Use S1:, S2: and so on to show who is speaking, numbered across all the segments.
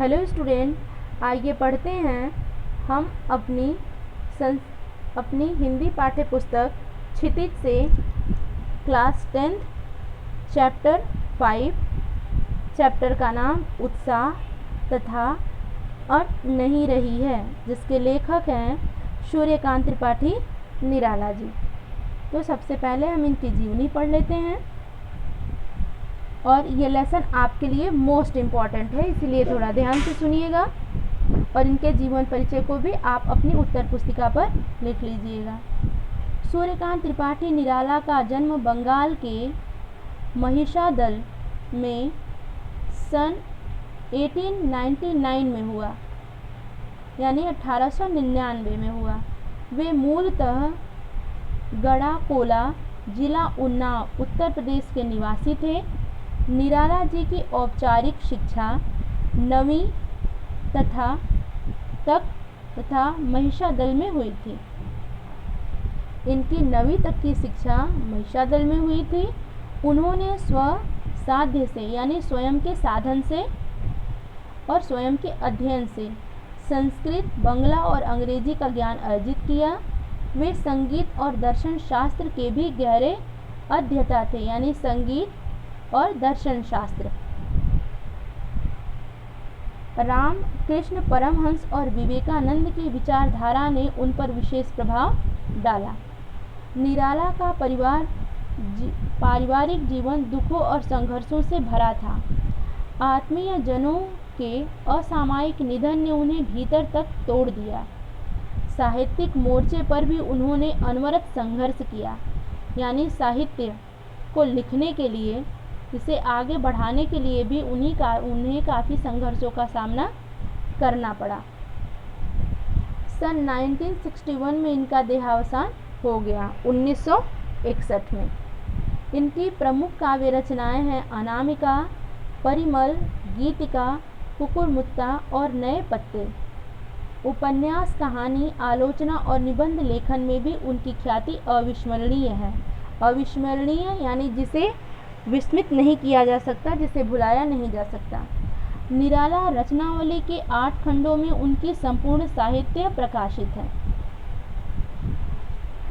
S1: Hello student, आइए पढ़ते हैं हम अपनी हिंदी पाठ्य पुस्तक क्षितिज से क्लास 10th चैप्टर 5। चैप्टर का नाम उत्साह तथा अट नहीं रही है, जिसके लेखक हैं सूर्यकांत त्रिपाठी निराला जी। तो सबसे पहले हम इनकी जीवनी पढ़ लेते हैं और ये लेसन आपके लिए मोस्ट इम्पॉर्टेंट है, इसीलिए थोड़ा ध्यान से सुनिएगा और इनके जीवन परिचय को भी आप अपनी उत्तर पुस्तिका पर लिख लीजिएगा। सूर्यकांत त्रिपाठी निराला का जन्म बंगाल के महिषादल में सन 1899 में हुआ, यानी 1899 में हुआ। वे मूलतः गढ़ाकोला, जिला उन्नाव, उत्तर प्रदेश के निवासी थे। निराला जी की औपचारिक शिक्षा 9वीं तथा महिषादल में हुई थी। इनकी 9वीं तक की शिक्षा महिषादल में हुई थी। उन्होंने स्वसाध्य से, यानी स्वयं के साधन से और स्वयं के अध्ययन से संस्कृत, बांग्ला और अंग्रेजी का ज्ञान अर्जित किया। वे संगीत और दर्शन शास्त्र के भी गहरे अध्येता थे, यानी संगीत और दर्शन शास्त्र। रामकृष्ण परमहंस और विवेकानंद की विचारधारा ने उन पर विशेष प्रभाव डाला। निराला का पारिवारिक जीवन दुखों और संघर्षों से भरा था। आत्मीय जनों के असामयिक निधन ने उन्हें भीतर तक तोड़ दिया। साहित्यिक मोर्चे पर भी उन्होंने अनवरत संघर्ष किया, यानी साहित्य को लिखने के लिए, इसे आगे बढ़ाने के लिए भी उन्हें काफ़ी संघर्षों का सामना करना पड़ा। सन 1961 में इनका देहावसान हो गया, 1961 में। इनकी प्रमुख काव्य रचनाएं हैं अनामिका, परिमल, गीतिका, कुकुरमुत्ता और नए पत्ते। उपन्यास, कहानी, आलोचना और निबंध लेखन में भी उनकी ख्याति अविस्मरणीय है। अविस्मरणीय यानी जिसे विस्मृत नहीं किया जा सकता, जिसे भुलाया नहीं जा सकता। निराला रचनावली के 8 खंडों में उनकी संपूर्ण साहित्य प्रकाशित है।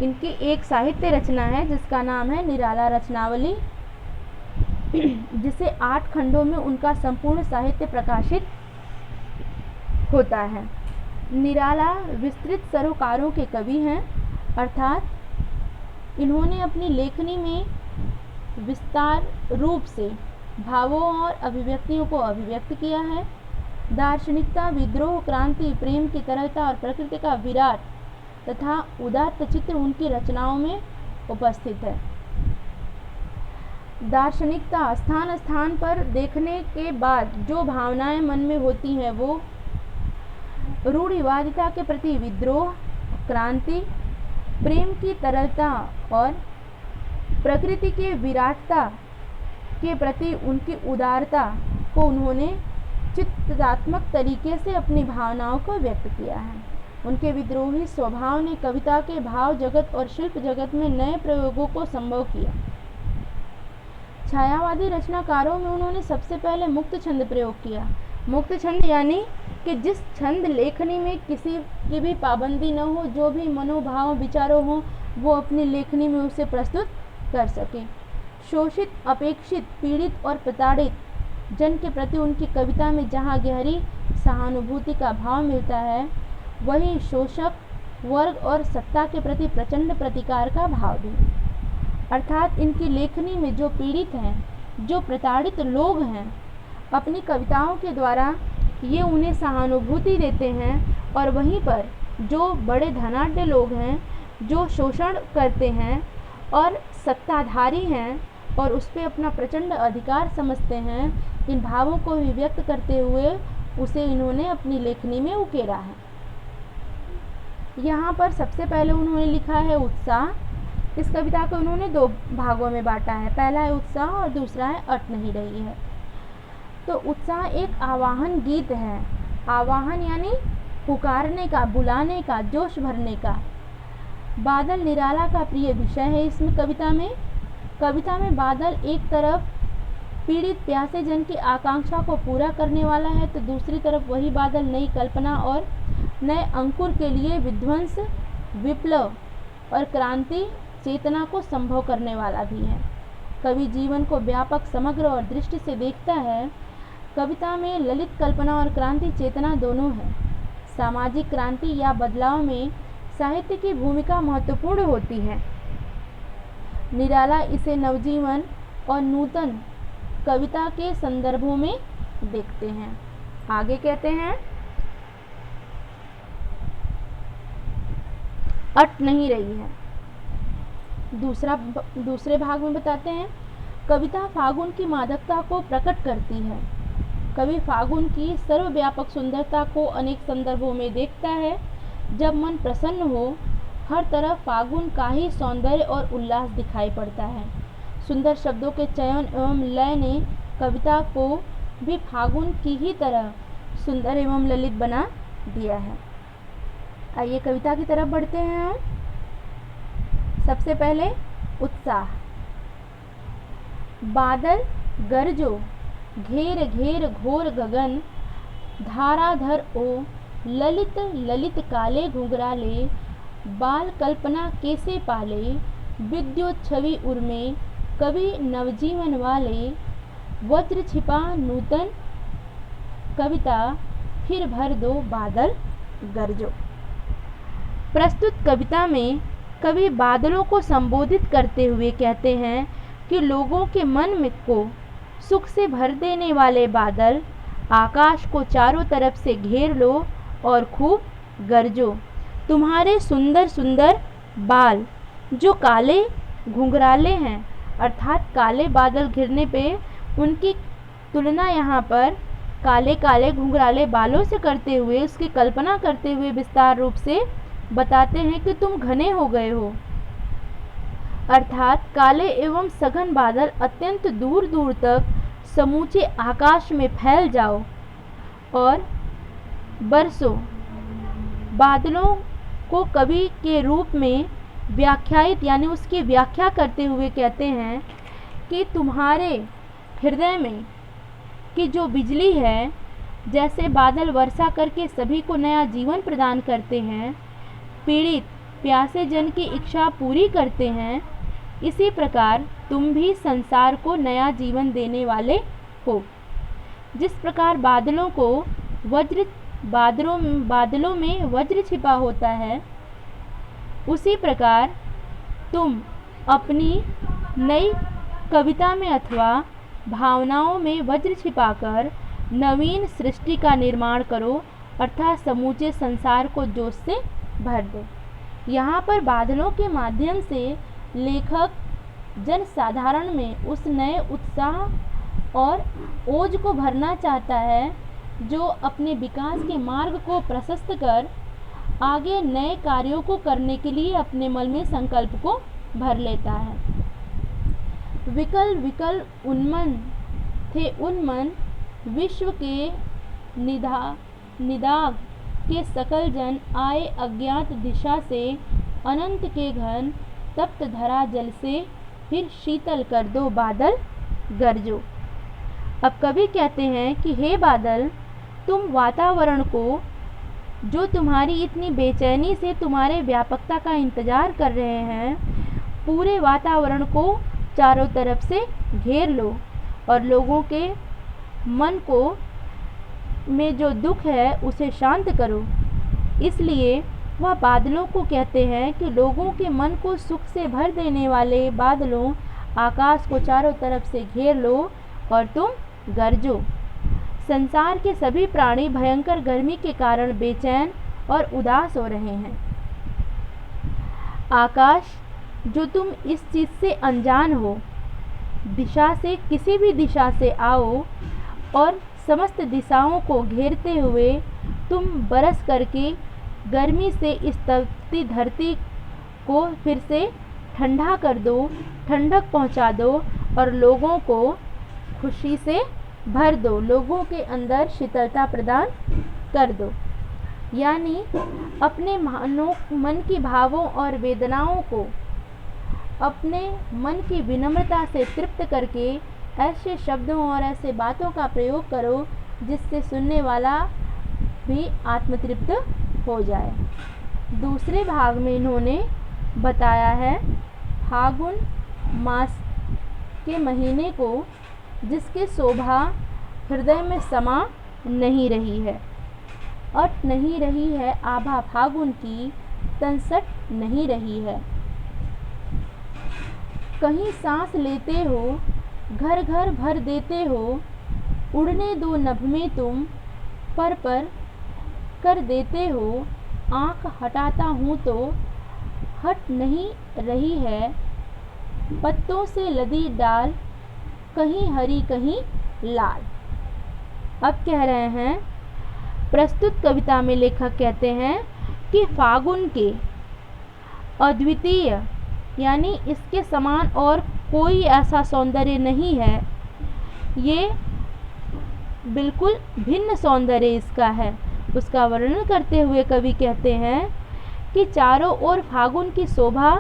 S1: इनकी एक साहित्य रचना है जिसका नाम है निराला रचनावली, जिसे 8 खंडों में उनका संपूर्ण साहित्य प्रकाशित होता है। निराला विस्तृत सरोकारों के कवि हैं, अर्थात इन्होंने अपनी लेखनी में विस्तार रूप से भावों और अभिव्यक्तियों को अभिव्यक्त किया है। दार्शनिकता, विद्रोह, क्रांति, प्रेम की तरलता और प्रकृति का विराट तथा उदात्त चित्र उनकी रचनाओं में उपस्थित है। दार्शनिकता, स्थान स्थान पर देखने के बाद जो भावनाएं मन में होती हैं वो रूढ़िवादिता के प्रति विद्रोह, क्रांति, प्रेम की तरलता और प्रकृति के विराटता के प्रति उनकी उदारता को उन्होंने चित्रात्मक तरीके से अपनी भावनाओं को व्यक्त किया है। उनके विद्रोही स्वभाव ने कविता के भाव जगत और शिल्प जगत में नए प्रयोगों को संभव किया। छायावादी रचनाकारों में उन्होंने सबसे पहले मुक्त छंद प्रयोग किया। मुक्त छंद यानी कि जिस छंद लेखनी में किसी की भी पाबंदी न हो, जो भी मनोभाव विचारों हो वो अपनी लेखनी में उसे प्रस्तुत कर सके। शोषित, अपेक्षित, पीड़ित और प्रताड़ित जन के प्रति उनकी कविता में जहाँ गहरी सहानुभूति का भाव मिलता है, वहीं शोषक वर्ग और सत्ता के प्रति प्रचंड प्रतिकार का भाव भी। अर्थात इनकी लेखनी में जो पीड़ित हैं, जो प्रताड़ित लोग हैं, अपनी कविताओं के द्वारा ये उन्हें सहानुभूति देते हैं, और वहीं पर जो बड़े धनाढ्य लोग हैं, जो शोषण करते हैं और सत्ताधारी हैं और उस पर अपना प्रचंड अधिकार समझते हैं, इन भावों को भी व्यक्त करते हुए उसे इन्होंने अपनी लेखनी में उकेरा है। यहाँ पर सबसे पहले उन्होंने लिखा है उत्साह। इस कविता को उन्होंने 2 भागों में बांटा है, पहला है उत्साह और दूसरा है अट नहीं रही है। तो उत्साह एक आवाहन गीत है। आवाहन यानी पुकारने का, बुलाने का, जोश भरने का। बादल निराला का प्रिय विषय है। इसमें कविता में बादल एक तरफ पीड़ित प्यासे जन की आकांक्षा को पूरा करने वाला है, तो दूसरी तरफ वही बादल नई कल्पना और नए अंकुर के लिए विध्वंस, विप्लव और क्रांति चेतना को संभव करने वाला भी है। कवि जीवन को व्यापक, समग्र और दृष्टि से देखता है। कविता में ललित कल्पना और क्रांति चेतना दोनों है। सामाजिक क्रांति या बदलाव में साहित्य की भूमिका महत्वपूर्ण होती है। निराला इसे नवजीवन और नूतन कविता के संदर्भों में देखते हैं। आगे कहते हैं, अट नहीं रही है। दूसरे भाग में बताते हैं, कविता फागुन की मादकता को प्रकट करती है। कवि फागुन की सर्वव्यापक सुंदरता को अनेक संदर्भों में देखता है। जब मन प्रसन्न हो, हर तरफ फागुन का ही सौंदर्य और उल्लास दिखाई पड़ता है। सुंदर शब्दों के चयन एवं लय ने कविता को भी फागुन की ही तरह सुंदर एवं ललित बना दिया है। आइए कविता की तरफ बढ़ते हैं हम। सबसे पहले उत्साह। बादल गरजो, घेर घेर घोर गगन, धाराधर ओ ललित ललित काले घुंघराले, बाल कल्पना कैसे पाले, विद्युत छवि उर्मे कवि नवजीवन वाले, वज्र छिपा नूतन कविता, फिर भर दो बादल गरजो। प्रस्तुत कविता में कवि बादलों को संबोधित करते हुए कहते हैं कि लोगों के मन में को सुख से भर देने वाले बादल आकाश को चारों तरफ से घेर लो और खूब गरजो। तुम्हारे सुंदर सुंदर बाल जो काले घुंघराले हैं, अर्थात काले बादल घिरने पे उनकी तुलना यहाँ पर काले काले घुंघराले बालों से करते हुए, उसकी कल्पना करते हुए विस्तार रूप से बताते हैं कि तुम घने हो गए हो। अर्थात काले एवं सघन बादल अत्यंत दूर दूर तक समूचे आकाश में फैल जाओ और बरसो। बादलों को कवि के रूप में व्याख्यायित यानी उसकी व्याख्या करते हुए कहते हैं कि तुम्हारे हृदय में की जो बिजली है, जैसे बादल वर्षा करके सभी को नया जीवन प्रदान करते हैं, पीड़ित प्यासे जन की इच्छा पूरी करते हैं, इसी प्रकार तुम भी संसार को नया जीवन देने वाले हो। जिस प्रकार बादलों में वज्र छिपा होता है, उसी प्रकार तुम अपनी नई कविता में अथवा भावनाओं में वज्र छिपाकर नवीन सृष्टि का निर्माण करो, अर्थात समूचे संसार को जोश से भर दो। यहाँ पर बादलों के माध्यम से लेखक जन साधारण में उस नए उत्साह और ओज को भरना चाहता है जो अपने विकास के मार्ग को प्रशस्त कर आगे नए कार्यों को करने के लिए अपने मन में संकल्प को भर लेता है। विकल विकल उन्मन थे उन्मन, विश्व के निदाग के सकल जन आए अज्ञात दिशा से, अनंत के घन तप्त धरा जल से, फिर शीतल कर दो बादल गरजो। अब कवि कहते हैं कि हे बादल, तुम वातावरण को जो तुम्हारी इतनी बेचैनी से तुम्हारे व्यापकता का इंतजार कर रहे हैं, पूरे वातावरण को चारों तरफ से घेर लो और लोगों के मन को में जो दुख है उसे शांत करो। इसलिए वह बादलों को कहते हैं कि लोगों के मन को सुख से भर देने वाले बादलों, आकाश को चारों तरफ से घेर लो और तुम गरजो। संसार के सभी प्राणी भयंकर गर्मी के कारण बेचैन और उदास हो रहे हैं। आकाश, जो तुम इस चीज़ से अनजान हो, दिशा से किसी भी दिशा से आओ और समस्त दिशाओं को घेरते हुए तुम बरस करके गर्मी से इस तपती धरती को फिर से ठंडा कर दो, ठंडक पहुंचा दो और लोगों को खुशी से भर दो, लोगों के अंदर शीतलता प्रदान कर दो। यानी अपने मन की भावों और वेदनाओं को अपने मन की विनम्रता से तृप्त करके ऐसे शब्दों और ऐसे बातों का प्रयोग करो जिससे सुनने वाला भी आत्मतृप्त हो जाए। दूसरे भाग में इन्होंने बताया है फागुन मास के महीने को जिसकी शोभा हृदय में समा नहीं रही है, अट नहीं रही है आभा फागुन की, तनसट नहीं रही है। कहीं सांस लेते हो, घर घर भर देते हो, उड़ने दो नभ में तुम पर कर देते हो। आँख हटाता हूँ तो हट नहीं रही है, पत्तों से लदी डाल, कहीं हरी कहीं लाल। अब कह रहे हैं, प्रस्तुत कविता में लेखक कहते हैं कि फागुन के अद्वितीय यानी इसके समान और कोई ऐसा सौंदर्य नहीं है, ये बिल्कुल भिन्न सौंदर्य इसका है। उसका वर्णन करते हुए कवि कहते हैं कि चारों ओर फागुन की शोभा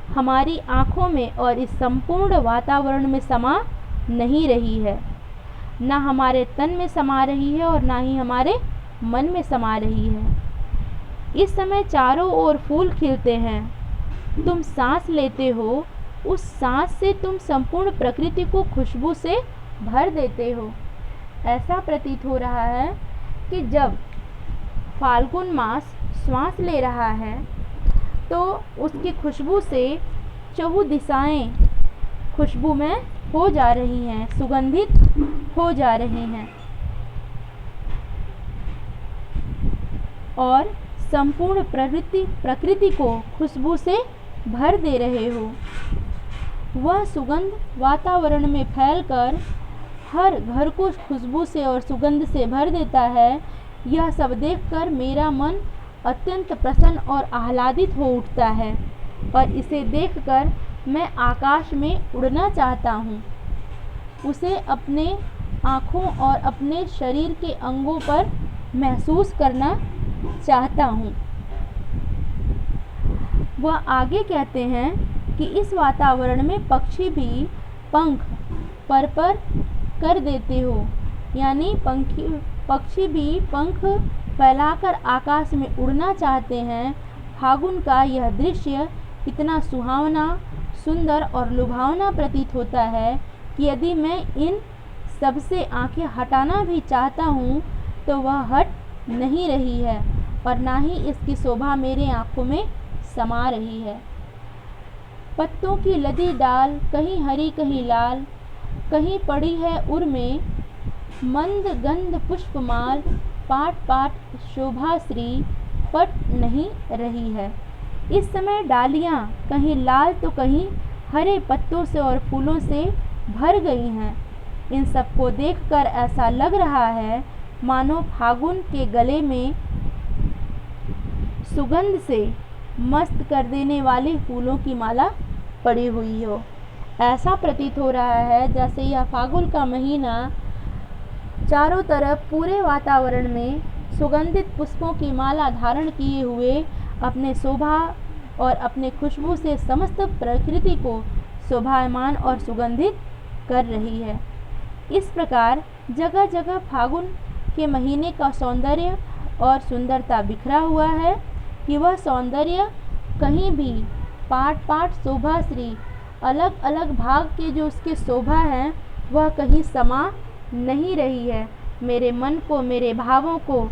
S1: हमारी आँखों में और इस संपूर्ण वातावरण में समा नहीं रही है, न हमारे तन में समा रही है और ना ही हमारे मन में समा रही है। इस समय चारों ओर फूल खिलते हैं, तुम सांस लेते हो, उस सांस से तुम संपूर्ण प्रकृति को खुशबू से भर देते हो। ऐसा प्रतीत हो रहा है कि जब फाल्गुन मास श्वास ले रहा है तो उसकी खुशबू से चहु दिशाएं खुशबू में हो जा रही हैं, सुगंधित हो जा रही हैं और संपूर्ण प्रकृति को खुशबू से भर दे रहे हो। वह सुगंध वातावरण में फैलकर हर घर को खुशबू से और सुगंध से भर देता है। यह सब देखकर मेरा मन अत्यंत प्रसन्न और आह्लादित हो उठता है और इसे देखकर मैं आकाश में उड़ना चाहता हूँ, उसे अपने आँखों और अपने शरीर के अंगों पर महसूस करना चाहता हूँ। वह आगे कहते हैं कि इस वातावरण में पक्षी भी पंख पर कर देते हो, यानी पक्षी भी पंख फैलाकर आकाश में उड़ना चाहते हैं। फागुन का यह दृश्य इतना सुहावना, सुंदर और लुभावना प्रतीत होता है कि यदि मैं इन सब से आंखें हटाना भी चाहता हूँ तो वह हट नहीं रही है और ना ही इसकी शोभा मेरे आँखों में समा रही है। पत्तों की लदी डाल, कहीं हरी कहीं लाल, कहीं पड़ी है उर में मंद गंध पुष्पमाल, पाट पाट शोभाश्री पट नहीं रही है। इस समय डालियाँ कहीं लाल तो कहीं हरे पत्तों से और फूलों से भर गई हैं। इन सबको देखकर ऐसा लग रहा है मानो फागुन के गले में सुगंध से मस्त कर देने वाले फूलों की माला पड़ी हुई हो। ऐसा प्रतीत हो रहा है जैसे यह फागुन का महीना चारों तरफ पूरे वातावरण में सुगंधित पुष्पों की माला धारण किए हुए अपने शोभा और अपने खुशबू से समस्त प्रकृति को शोभायमान और सुगंधित कर रही है। इस प्रकार जगह जगह फागुन के महीने का सौंदर्य और सुंदरता बिखरा हुआ है कि वह सौंदर्य कहीं भी पाट पाट शोभाश्री अलग अलग भाग के जो उसके शोभा हैं वह कहीं समा नहीं रही है। मेरे मन को, मेरे भावों को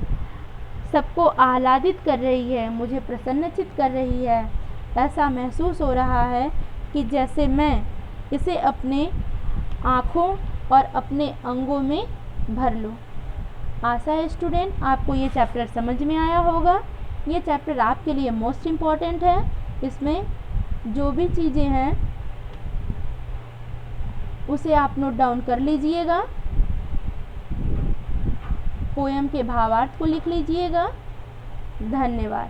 S1: सबको आह्लादित कर रही है, मुझे प्रसन्नचित कर रही है। ऐसा महसूस हो रहा है कि जैसे मैं इसे अपने आँखों और अपने अंगों में भर लूँ। आशा है स्टूडेंट आपको ये चैप्टर समझ में आया होगा। ये चैप्टर आपके लिए मोस्ट इम्पॉर्टेंट है। इसमें जो भी चीज़ें हैं उसे आप नोट डाउन कर लीजिएगा, पोएम के भावार्थ को लिख लीजिएगा। धन्यवाद।